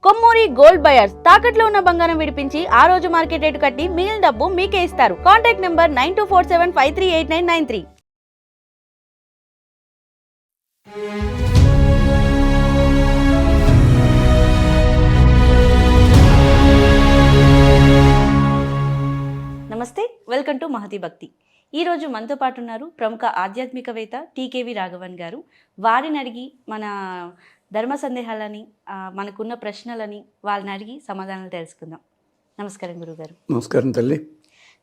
Kommuri gold buyers తాకట్లో ఉన్న బంగారం విడిపించి ఆ రోజు మార్కెట్ రేటు కట్టి మిగిలిన డబ్బు మీకే ఇస్తారు. Contact number 9247538993. నమస్తే, వెల్కమ్ టు మహతి భక్తి. ఈరోజు మనతో పాటు ఉన్నారు ప్రముఖ ఆధ్యాత్మికవేత్త టీకేవి రాఘవన్ గారు. వారిని అడిగి మన ధర్మ సందేహాలని, మనకున్న ప్రశ్నలని వాళ్ళని అడిగి సమాధానాలు తెలుసుకుందాం. నమస్కారం గురుగారు. నమస్కారం తల్లి.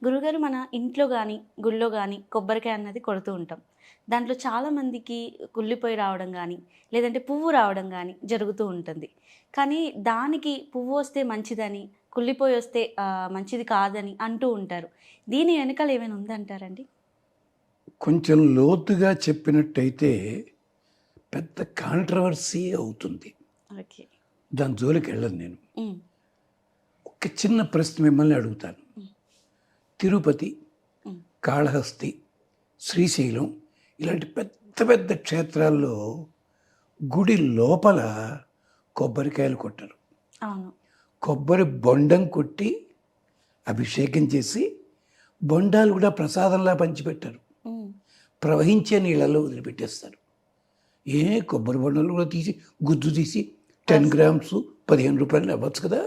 గురుగారు, మన ఇంట్లో కానీ గుళ్ళో కానీ కొబ్బరికాయ అన్నది కొడుతూ ఉంటాం. దాంట్లో చాలామందికి కుళ్ళిపోయి రావడం కానీ లేదంటే పువ్వు రావడం కానీ జరుగుతూ ఉంటుంది. కానీ దానికి పువ్వు వస్తే మంచిదని, కుళ్ళిపోయి వస్తే మంచిది కాదని అంటూ ఉంటారు. దీని వెనకాల ఏమైనా ఉందంటారండి? కొంచెం లోతుగా చెప్పినట్టయితే పెద్ద కాంట్రవర్సీ అవుతుంది. ఓకే, దాని జోలికి వెళ్ళను నేను. ఒక చిన్న ప్రశ్న మిమ్మల్ని అడుగుతాను. తిరుపతి, కాళహస్తి, శ్రీశైలం ఇలాంటి పెద్ద పెద్ద క్షేత్రాల్లో గుడి లోపల కొబ్బరికాయలు కొట్టరు. అవును. కొబ్బరి బొండం కొట్టి అభిషేకం చేసి బొండాలు కూడా ప్రసాదంలా పంచిపెట్టారు. ప్రవహించే నీళ్ళలో వదిలిపెట్టేస్తారు. కొబ్బరి బొండాలు కూడా తీసి గుజ్జు తీసి 10 గ్రామ్స్ 15 రూపాయలు అవ్వచ్చు కదా?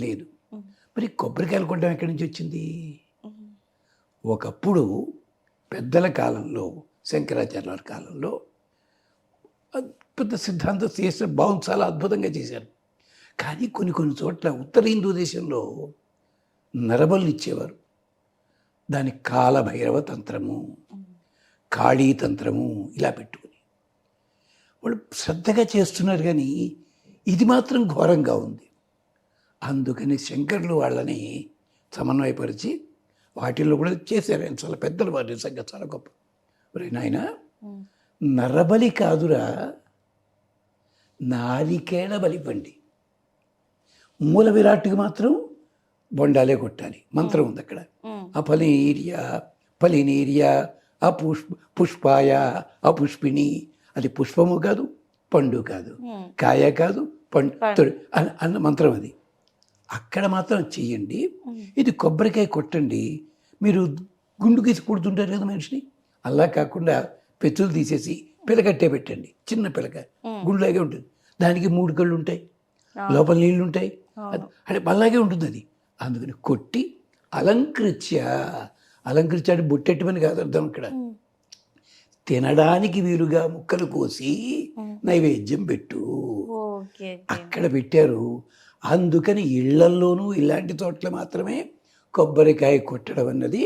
లేదు. మరి కొబ్బరికాయలు కొట్టడం ఎక్కడి నుంచి వచ్చింది? ఒకప్పుడు పెద్దల కాలంలో, శంకరాచార్యుల కాలంలో పెద్ద సిద్ధాంతం చేసిన బాగుంది, చాలా అద్భుతంగా చేశారు. కానీ కొన్ని చోట్ల ఉత్తర హిందూ దేశంలో నరబలు ఇచ్చేవారు. దాని కాలభైరవ తంత్రము, కాళీ తంత్రము ఇలా పెట్టుకుని వాళ్ళు శ్రద్ధగా చేస్తున్నారు. కానీ ఇది మాత్రం ఘోరంగా ఉంది. అందుకని శంకరులు వాళ్ళని సమన్వయపరిచి వాటిల్లో కూడా చేశారు. ఆయన చాలా పెద్దలు, వారి నిజంగా చాలా గొప్ప. నాయన, నరబలి కాదురా, నారికేళ బలిపండి. మూల విరాట్కి మాత్రం బొండాలే కొట్టాలి. మంత్రం ఉంది అక్కడ. ఫలినీర్య పుష్పాయ అపుష్పిణి. అది పుష్పము కాదు, పండు కాదు, కాయ కాదు, పండు అన్న మంత్రం అది. అక్కడ మాత్రం చెయ్యండి. ఇది కొబ్బరికాయ కొట్టండి. మీరు గుండు గీసి కొడుతుంటారు కదా మనిషిని, అలా కాకుండా పెచ్చులు తీసేసి పిలకట్టే పెట్టండి. చిన్న పిలక గుండులాగే ఉంటుంది. దానికి 3 కళ్ళు ఉంటాయి, లోపల నీళ్ళు ఉంటాయి, అంటే అలాగే ఉంటుంది అది. అందుకని కొట్టి అలంకరించాడు. బొట్టెట్టమని కాదు అర్థం. ఇక్కడ తినడానికి వీలుగా ముక్కలు కోసి నైవేద్యం పెట్టు. అక్కడ పెట్టారు. అందుకని ఇళ్లల్లోనూ ఇలాంటి చోట్ల మాత్రమే కొబ్బరికాయ కొట్టడం అన్నది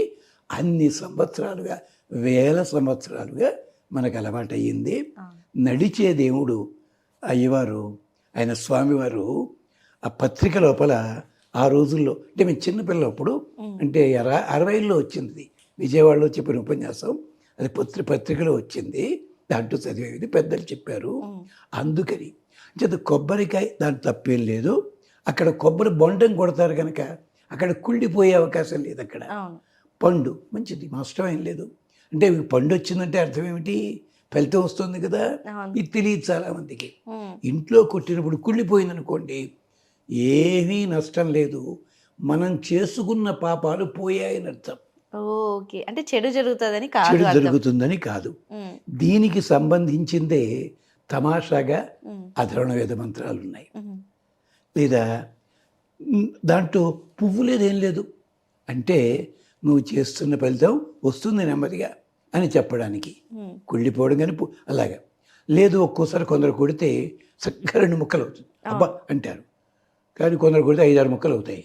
అన్ని సంవత్సరాలుగా, వేల సంవత్సరాలుగా మనకు అలవాటయ్యింది. నడిచే దేవుడు అయ్యవారు, ఆయన స్వామివారు ఆ పత్రిక లోపల ఆ రోజుల్లో, అంటే మేము చిన్నపిల్లప్పుడు, అంటే 60లో వచ్చింది, విజయవాడలో చెప్పిన ఉపన్యాసం. అది పత్రికలో వచ్చింది. దాంట్లో చదివేది పెద్దలు చెప్పారు. అందుకని చేత కొబ్బరికాయ దాంట్లో తప్పేం లేదు. అక్కడ కొబ్బరి బొండం కొడతారు కనుక అక్కడ కుళ్ళిపోయే అవకాశం లేదు. అక్కడ పండు మంచిది, నష్టం ఏం లేదు. అంటే పండు వచ్చిందంటే అర్థం ఏమిటి? ఫలితం వస్తుంది కదా. ఇది తెలియదు చాలామందికి. ఇంట్లో కొట్టినప్పుడు కుళ్ళిపోయింది అనుకోండి, ఏమీ నష్టం లేదు. మనం చేసుకున్న పాపాలు పోయాయని అర్థం. ఓకే, అంటే చెడు జరుగుతుందని కాదు. దీనికి సంబంధించిందే తమాషాగా అధర్వణ వేద మంత్రాలు ఉన్నాయి. లేదా దాంట్లో పువ్వు లేదేం లేదు. అంటే నువ్వు చేస్తున్న ఫలితం వస్తుంది నెమ్మదిగా అని చెప్పడానికి. కుళ్ళిపోవడం కానీ అలాగా లేదు. ఒక్కోసారి కొందరు కొడితే చక్కగా 2 ముక్కలు అవుతుంది, అబ్బా అంటారు. కానీ కొందరు కొడితే 5-6 ముక్కలు అవుతాయి.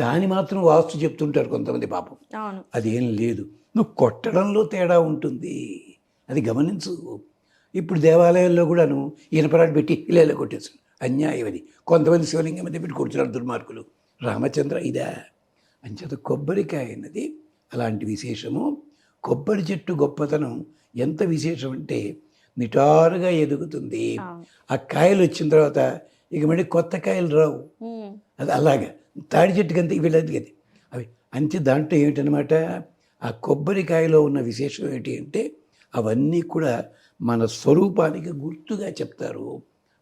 దాని మాత్రం వాస్తు చెప్తుంటారు కొంతమంది, పాపం. అదేం లేదు. నువ్వు కొట్టడంలో తేడా ఉంటుంది, అది గమనించు. ఇప్పుడు దేవాలయాల్లో కూడాను ఇనపరాడు పెట్టి ఇలా కొట్టేస్తాడు, అన్యాయం అది. కొంతమంది శివలింగం మీద పెట్టి కొడుతున్నారు దుర్మార్గులు. రామచంద్ర ఇదా అంచేత కొబ్బరికాయ అన్నది అలాంటి విశేషము. కొబ్బరి చెట్టు గొప్పతనం ఎంత విశేషం అంటే నిటారుగా ఎదుగుతుంది. ఆ కాయలు వచ్చిన తర్వాత ఇక మళ్ళీ కొత్త కాయలు రావు. అది అలాగా తాడి చెట్టుకి అంతే వీళ్ళది కదా అవి అంతే. దాంట్లో ఏమిటనమాట, ఆ కొబ్బరికాయలో ఉన్న విశేషం ఏంటి అంటే అవన్నీ కూడా మన స్వరూపానికి గుర్తుగా చెప్తారు.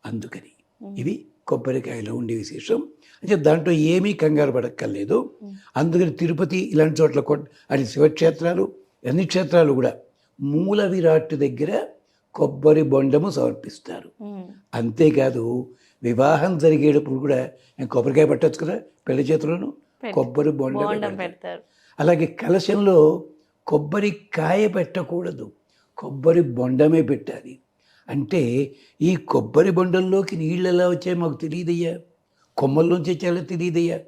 అందుకని ఇవి కొబ్బరికాయలో ఉండే విశేషం. అంటే దాంట్లో ఏమీ కంగారు పడక్కర్లేదు. అందుకని తిరుపతి ఇలాంటి చోట్ల అది శివక్షేత్రాలు, అన్ని క్షేత్రాలు కూడా మూల విరాట్ దగ్గర కొబ్బరి బొండము సమర్పిస్తారు. అంతేకాదు వివాహం జరిగేటప్పుడు కూడా కొబ్బరికాయ పెట్టచ్చు కదా, పెళ్లి చేతులను కొబ్బరి బొండం పెడతారు. అలాగే కలశంలో కొబ్బరికాయ పెట్టకూడదు, కొబ్బరి బొండమే పెట్టాలి. అంటే ఈ కొబ్బరి బొండంలోకి నీళ్ళు ఎలా వచ్చాయో మాకు తెలియదయ్యా, కొమ్మల్లోంచి వచ్చాయో తెలియదయ్యా.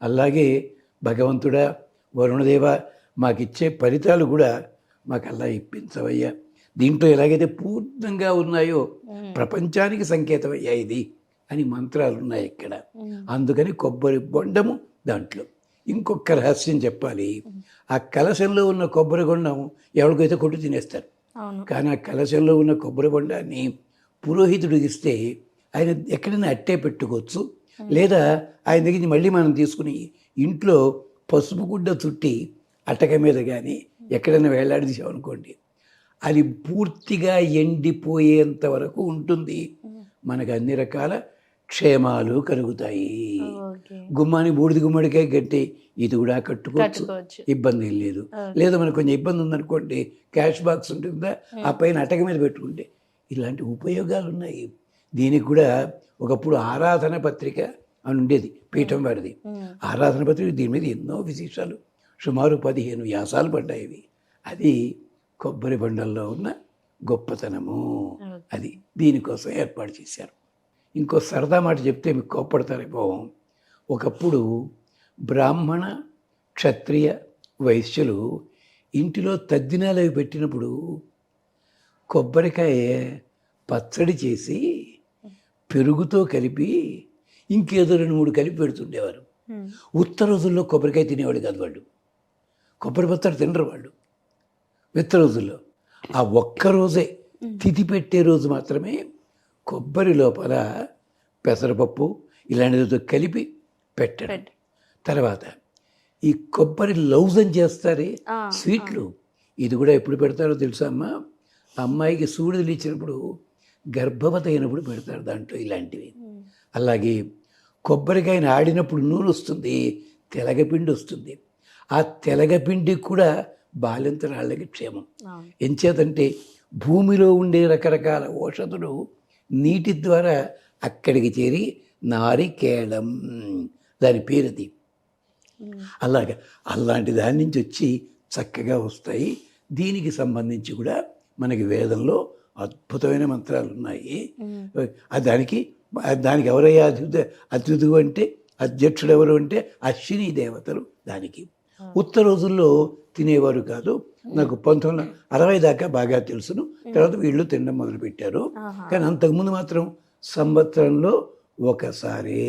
అలాగే భగవంతుడా, వరుణదేవ, మాకిచ్చే ఫలితాలు కూడా మాకు అలా ఇప్పించవయ్యా. దీంట్లో ఎలాగైతే పూర్ణంగా ఉన్నాయో ప్రపంచానికి సంకేతమయ్యా ఇది అని మంత్రాలు ఉన్నాయి ఇక్కడ. అందుకని కొబ్బరి బొండము దాంట్లో. ఇంకొక రహస్యం చెప్పాలి. ఆ కలశంలో ఉన్న కొబ్బరి బొండం ఎవరికైతే కొట్టు తినేస్తారు. కానీ ఆ కలశంలో ఉన్న కొబ్బరి బొండాన్ని పురోహితుడికి ఇస్తే ఆయన ఎక్కడైనా అట్టే పెట్టుకోవచ్చు, లేదా ఆయన దగ్గర నుంచి మళ్ళీ మనం తీసుకుని ఇంట్లో పసుపు గుడ్డ చుట్టి అటక మీద కానీ ఎక్కడైనా వేలాడదీసామనుకోండి, అది పూర్తిగా ఎండిపోయేంత వరకు ఉంటుంది. మనకు అన్ని రకాల క్షేమాలు కలుగుతాయి. గుమ్మాని బూడిద గుమ్మడికాయ కట్టి ఇది కూడా కట్టుకోవచ్చు, ఇబ్బంది లేదు. లేదా మనకు కొంచెం ఇబ్బంది ఉందనుకోండి, క్యాష్ బాక్స్ ఉంటుందా, ఆ పైన అటక మీద పెట్టుకుంటే ఇలాంటి ఉపయోగాలు ఉన్నాయి. దీనికి కూడా ఒకప్పుడు ఆరాధన పత్రిక అని ఉండేది, పీఠం వాడిది. ఆరాధన పత్రిక దీని మీద ఎన్నో విశేషాలు, సుమారు 15 వ్యాసాలు పడ్డాయి. అది కొబ్బరి బండల్లో ఉన్న గొప్పతనము. అది దీనికోసం ఏర్పాటు చేశారు. ఇంకో సరదా మాట చెప్తే మీకు కోప్పడతారేమో. ఒకప్పుడు బ్రాహ్మణ, క్షత్రియ, వైశ్యులు ఇంటిలో తద్దినాలు అవి పెట్టినప్పుడు కొబ్బరికాయ పచ్చడి చేసి పెరుగుతో కలిపి ఇంకేదో 2-3 కలిపి పెడుతుండేవారు. ఉత్త రోజుల్లో కొబ్బరికాయ తినేవాడు కాదు వాళ్ళు, కొబ్బరి పచ్చడి తినరు వాళ్ళు ఉత్త రోజుల్లో. ఆ ఒక్కరోజే తిథి పెట్టే రోజు మాత్రమే కొబ్బరి లోపల పెసరపప్పు ఇలాంటితో కలిపి పెట్టడం. తర్వాత ఈ కొబ్బరి లౌజన్ చేస్తారే స్వీట్లు, ఇది కూడా ఎప్పుడు పెడతారో తెలుసా అమ్మా? అమ్మాయికి సూడిదలు ఇచ్చినప్పుడు, గర్భవతి అయినప్పుడు పెడతారు దాంట్లో ఇలాంటివి. అలాగే కొబ్బరికాయని ఆడినప్పుడు నూనె వస్తుంది, తెలగపిండి వస్తుంది. ఆ తెలగపిండికి కూడా బాలింతరాళ్ళకి క్షేమం. ఎంచేతంటే భూమిలో ఉండే రకరకాల ఔషధులు నీటి ద్వారా అక్కడికి చేరి నారికేళం దాని పేరుది. అలాగే అలాంటి దాని నుంచి వచ్చి చక్కగా వస్తాయి. దీనికి సంబంధించి కూడా మనకి వేదంలో అద్భుతమైన మంత్రాలు ఉన్నాయి. దానికి ఎవరయ్యా అతిథు అంటే, అధ్యక్షుడు ఎవరు అంటే అశ్విని దేవతలు. దానికి ఉత్త రోజుల్లో తినేవారు కాదు. నాకు 1960 దాకా బాగా తెలుసును. తర్వాత వీళ్ళు తినడం మొదలుపెట్టారు. కానీ అంతకుముందు మాత్రం సంవత్సరంలో ఒకసారి.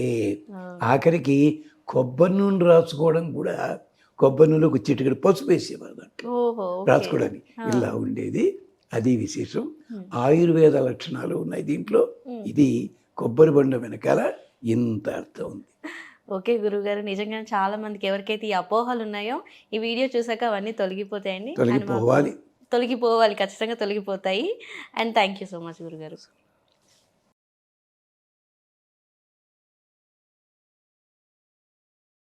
ఆఖరికి కొబ్బరి నూనె రాసుకోవడం కూడా కొబ్బరి నూనెలో ఒక చిటికెడు పసుపు వేసేవారు దాంట్లో రాసుకోవడానికి. ఇలా ఉండేది. అది విశేషం. ఆయుర్వేద లక్షణాలు ఉన్నాయి దీంట్లో. ఇది కొబ్బరి బొండ వెనకాల ఇంత అర్థం ఉంది. ఓకే గురుగారు, నిజంగా చాలా మందికి ఎవరికైతే ఈ అపోహలు ఉన్నాయో ఈ వీడియో చూసాక అవన్నీ తొలగిపోతాయండి. తొలగిపోవాలి, ఖచ్చితంగా తొలగిపోతాయి. And thank you so much గురుగారు.